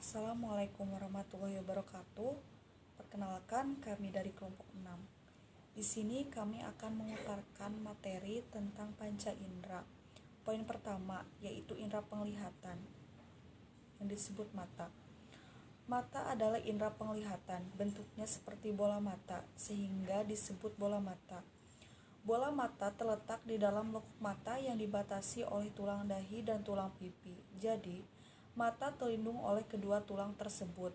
Assalamualaikum warahmatullahi wabarakatuh. Perkenalkan, kami dari kelompok 6. Di sini kami akan mengutarakan materi tentang panca indera. Poin pertama yaitu indera penglihatan yang disebut mata. Mata adalah indera penglihatan, bentuknya seperti bola mata sehingga disebut bola mata. Bola mata terletak di dalam lekuk mata yang dibatasi oleh tulang dahi dan tulang pipi. Jadi, mata terlindung oleh kedua tulang tersebut.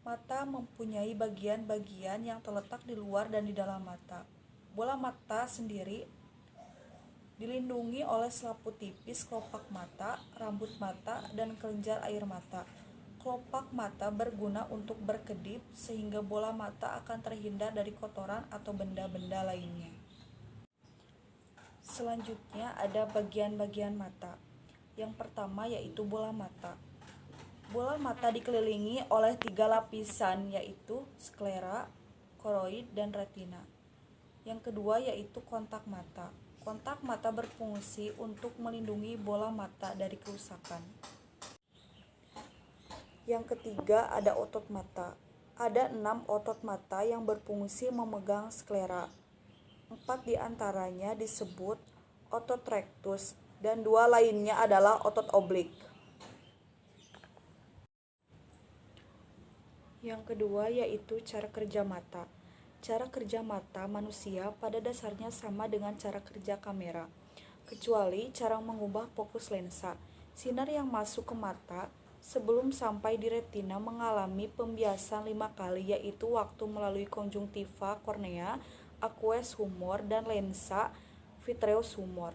Mata mempunyai bagian-bagian yang terletak di luar dan di dalam mata. Bola mata sendiri dilindungi oleh selaput tipis kelopak mata, rambut mata, dan kelenjar air mata. Kelopak mata berguna untuk berkedip sehingga bola mata akan terhindar dari kotoran atau benda-benda lainnya. Selanjutnya ada bagian-bagian mata. Yang pertama yaitu bola mata. Bola mata dikelilingi oleh 3 lapisan yaitu sklera, koroid, dan retina. Yang kedua yaitu kontak mata. Kontak mata berfungsi untuk melindungi bola mata dari kerusakan. Yang ketiga ada otot mata. Ada 6 otot mata yang berfungsi memegang sklera. 4 diantaranya disebut otot rectus dan 2 lainnya adalah otot oblik. Yang kedua yaitu cara kerja mata. Cara kerja mata manusia pada dasarnya sama dengan cara kerja kamera, kecuali cara mengubah fokus lensa. Sinar yang masuk ke mata sebelum sampai di retina mengalami pembiasan 5 kali, yaitu waktu melalui konjungtiva kornea, aqueous humor, dan lensa vitreous humor.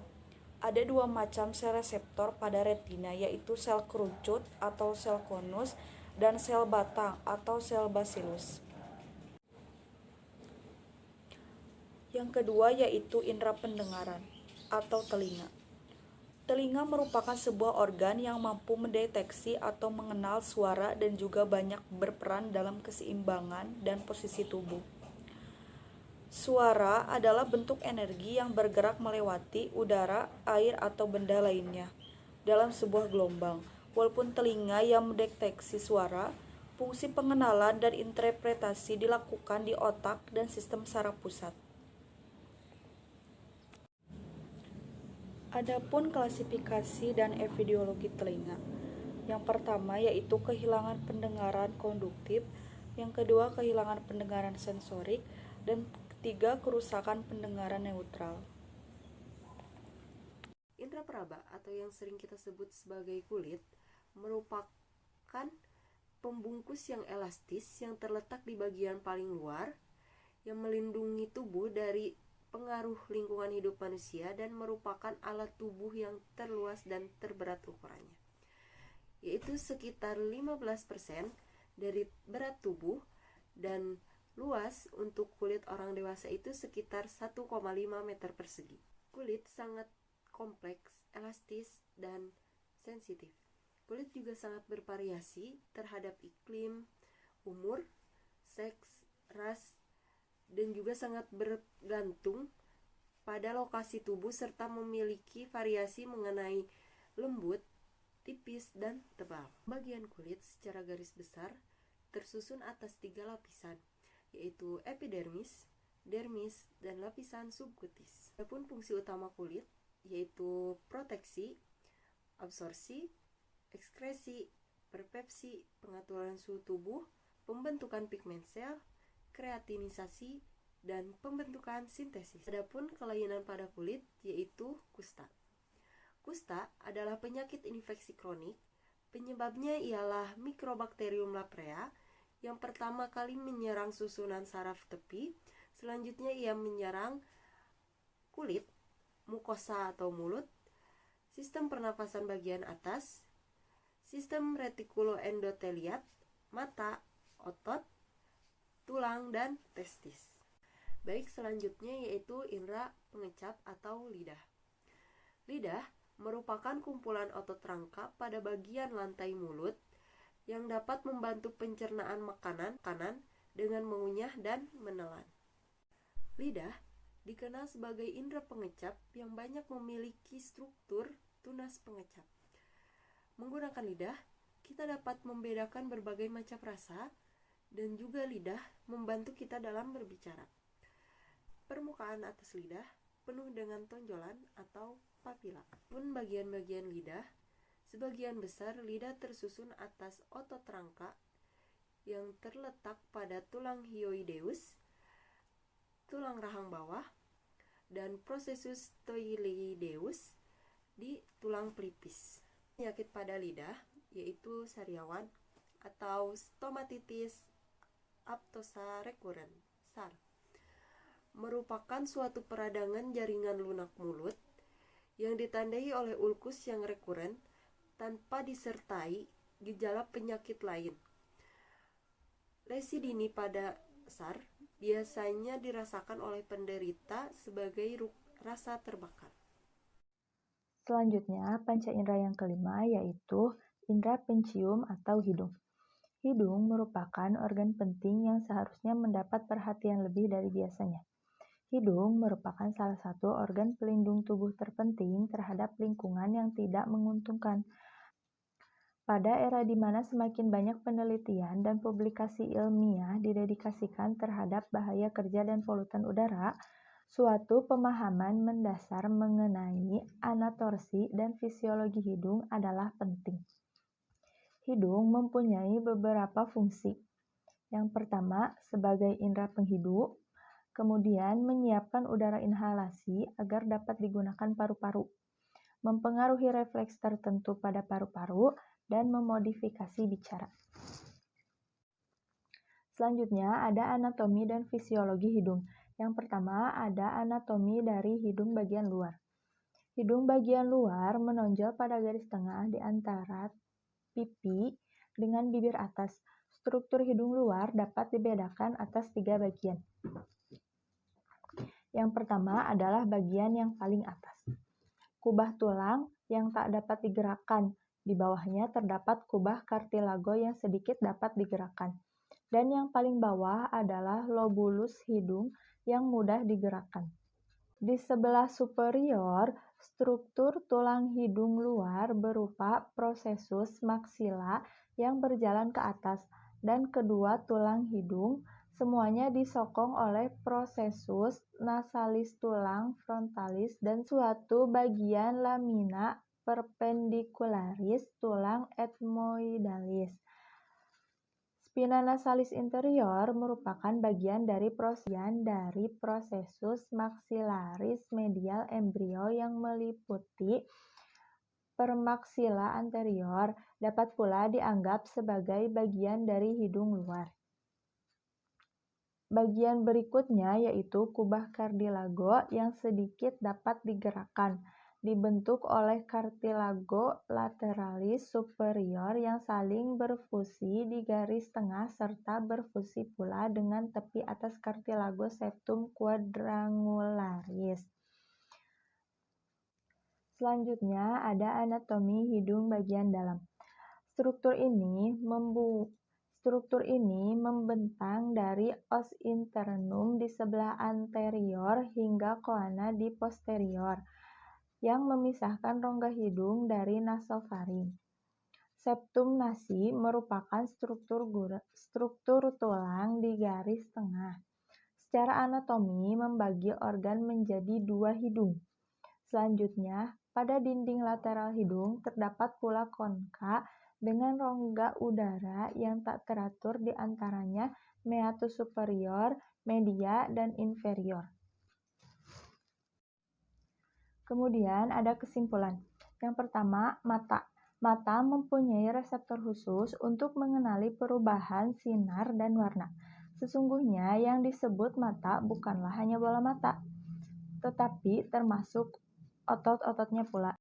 Ada 2 macam sel reseptor pada retina, yaitu sel kerucut atau sel konus dan sel batang atau sel bacillus. Yang kedua yaitu indera pendengaran atau telinga. Telinga merupakan sebuah organ yang mampu mendeteksi atau mengenal suara dan juga banyak berperan dalam keseimbangan dan posisi tubuh. Suara adalah bentuk energi yang bergerak melewati udara, air, atau benda lainnya dalam sebuah gelombang. Walaupun telinga yang mendeteksi suara, fungsi pengenalan dan interpretasi dilakukan di otak dan sistem saraf pusat. Adapun klasifikasi dan epidemiologi telinga. Yang pertama yaitu kehilangan pendengaran konduktif, yang kedua kehilangan pendengaran sensorik, dan ketiga kerusakan pendengaran neutral. Indera peraba atau yang sering kita sebut sebagai kulit merupakan pembungkus yang elastis yang terletak di bagian paling luar yang melindungi tubuh dari pengaruh lingkungan hidup manusia dan merupakan alat tubuh yang terluas dan terberat ukurannya, yaitu sekitar 15% dari berat tubuh, dan luas untuk kulit orang dewasa itu sekitar 1,5 meter persegi. Kulit sangat kompleks, elastis, dan sensitif. Kulit juga sangat bervariasi terhadap iklim, umur, seks, ras, dan juga sangat bergantung pada lokasi tubuh serta memiliki variasi mengenai lembut, tipis, dan tebal. Bagian kulit secara garis besar tersusun atas 3 lapisan, yaitu epidermis, dermis, dan lapisan subkutis. Adapun fungsi utama kulit yaitu proteksi, absorpsi, ekskresi, perfepsi, pengaturan suhu tubuh, pembentukan pigmen sel, kreatinisasi, dan pembentukan sintesis. Adapun kelainan pada kulit yaitu kusta. Kusta adalah penyakit infeksi kronik. Penyebabnya ialah Mycobacterium leprae yang pertama kali menyerang susunan saraf tepi. Selanjutnya ia menyerang kulit, mukosa atau mulut, sistem pernapasan bagian atas, sistem retikuloendoteliat, mata, otot, tulang, dan testis. Baik, selanjutnya yaitu indera pengecap atau lidah. Lidah merupakan kumpulan otot rangkap pada bagian lantai mulut yang dapat membantu pencernaan makanan dengan mengunyah dan menelan. Lidah dikenal sebagai indera pengecap yang banyak memiliki struktur tunas pengecap. Menggunakan lidah, kita dapat membedakan berbagai macam rasa, dan juga lidah membantu kita dalam berbicara. Permukaan atas lidah penuh dengan tonjolan atau papila. Pun bagian-bagian lidah, sebagian besar lidah tersusun atas otot rangka yang terletak pada tulang hyoideus, tulang rahang bawah, dan processus styloideus di tulang pelipis. Penyakit pada lidah yaitu sariawan atau stomatitis aptosa recurrent (SAR), merupakan suatu peradangan jaringan lunak mulut yang ditandai oleh ulkus yang rekuren tanpa disertai gejala penyakit lain. Lesi dini pada SAR biasanya dirasakan oleh penderita sebagai rasa terbakar. Selanjutnya, panca indera yang kelima yaitu indera pencium atau hidung. Hidung merupakan organ penting yang seharusnya mendapat perhatian lebih dari biasanya. Hidung merupakan salah satu organ pelindung tubuh terpenting terhadap lingkungan yang tidak menguntungkan. Pada era di mana semakin banyak penelitian dan publikasi ilmiah didedikasikan terhadap bahaya kerja dan polutan udara, suatu pemahaman mendasar mengenai anatorsi dan fisiologi hidung adalah penting. Hidung mempunyai beberapa fungsi. Yang pertama, sebagai indera penghidup, kemudian menyiapkan udara inhalasi agar dapat digunakan paru-paru, mempengaruhi refleks tertentu pada paru-paru, dan memodifikasi bicara. Selanjutnya, ada anatomi dan fisiologi hidung. Yang pertama, ada anatomi dari hidung bagian luar. Hidung bagian luar menonjol pada garis tengah di antara pipi dengan bibir atas. Struktur hidung luar dapat dibedakan atas 3 bagian. Yang pertama adalah bagian yang paling atas. Kubah tulang yang tak dapat digerakkan. Di bawahnya terdapat kubah kartilago yang sedikit dapat digerakkan. Dan yang paling bawah adalah lobulus hidung yang mudah digerakkan. Di sebelah superior, struktur tulang hidung luar berupa processus maxilla yang berjalan ke atas, dan kedua tulang hidung semuanya disokong oleh processus nasalis tulang frontalis dan suatu bagian lamina perpendicularis tulang ethmoidalis. Spina nasalis interior merupakan bagian dari processus maxillaris medial embrio yang meliputi permaksila anterior, dapat pula dianggap sebagai bagian dari hidung luar. Bagian berikutnya yaitu kubah cartilago yang sedikit dapat digerakkan, dibentuk oleh cartilago lateralis superior yang saling berfusi di garis tengah serta berfusi pula dengan tepi atas cartilago septum quadrangularis. Selanjutnya ada anatomi hidung bagian dalam. Struktur ini membentang dari os internum di sebelah anterior hingga coana di posterior, yang memisahkan rongga hidung dari nasofaring. Septum nasi merupakan struktur tulang di garis tengah. Secara anatomi membagi organ menjadi 2 hidung. Selanjutnya, pada dinding lateral hidung terdapat pula konka dengan rongga udara yang tak teratur di antaranya meatus superior, media, dan inferior. Kemudian ada kesimpulan. Yang pertama, mata. Mata mempunyai reseptor khusus untuk mengenali perubahan sinar dan warna. Sesungguhnya yang disebut mata bukanlah hanya bola mata, tetapi termasuk otot-ototnya pula.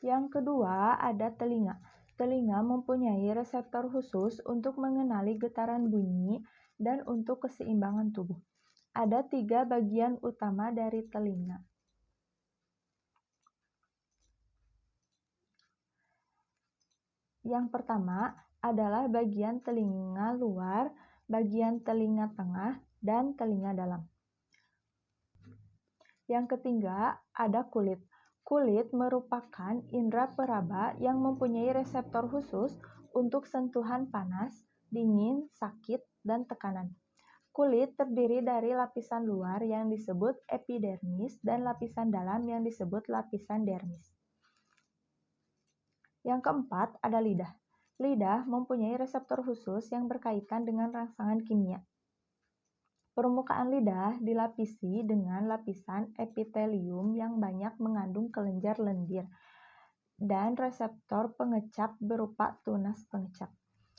Yang kedua, ada telinga. Telinga mempunyai reseptor khusus untuk mengenali getaran bunyi dan untuk keseimbangan tubuh. Ada 3 bagian utama dari telinga. Yang pertama adalah bagian telinga luar, bagian telinga tengah, dan telinga dalam. Yang ketiga ada kulit. Kulit merupakan indera peraba yang mempunyai reseptor khusus untuk sentuhan panas, dingin, sakit, dan tekanan. Kulit terdiri dari lapisan luar yang disebut epidermis dan lapisan dalam yang disebut lapisan dermis. Yang keempat ada lidah. Lidah mempunyai reseptor khusus yang berkaitan dengan rangsangan kimia. Permukaan lidah dilapisi dengan lapisan epitelium yang banyak mengandung kelenjar lendir dan reseptor pengecap berupa tunas pengecap.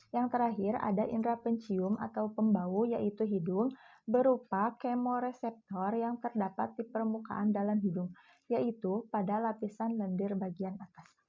Yang terakhir ada indera pencium atau pembau yaitu hidung berupa kemoreseptor yang terdapat di permukaan dalam hidung, yaitu pada lapisan lendir bagian atas.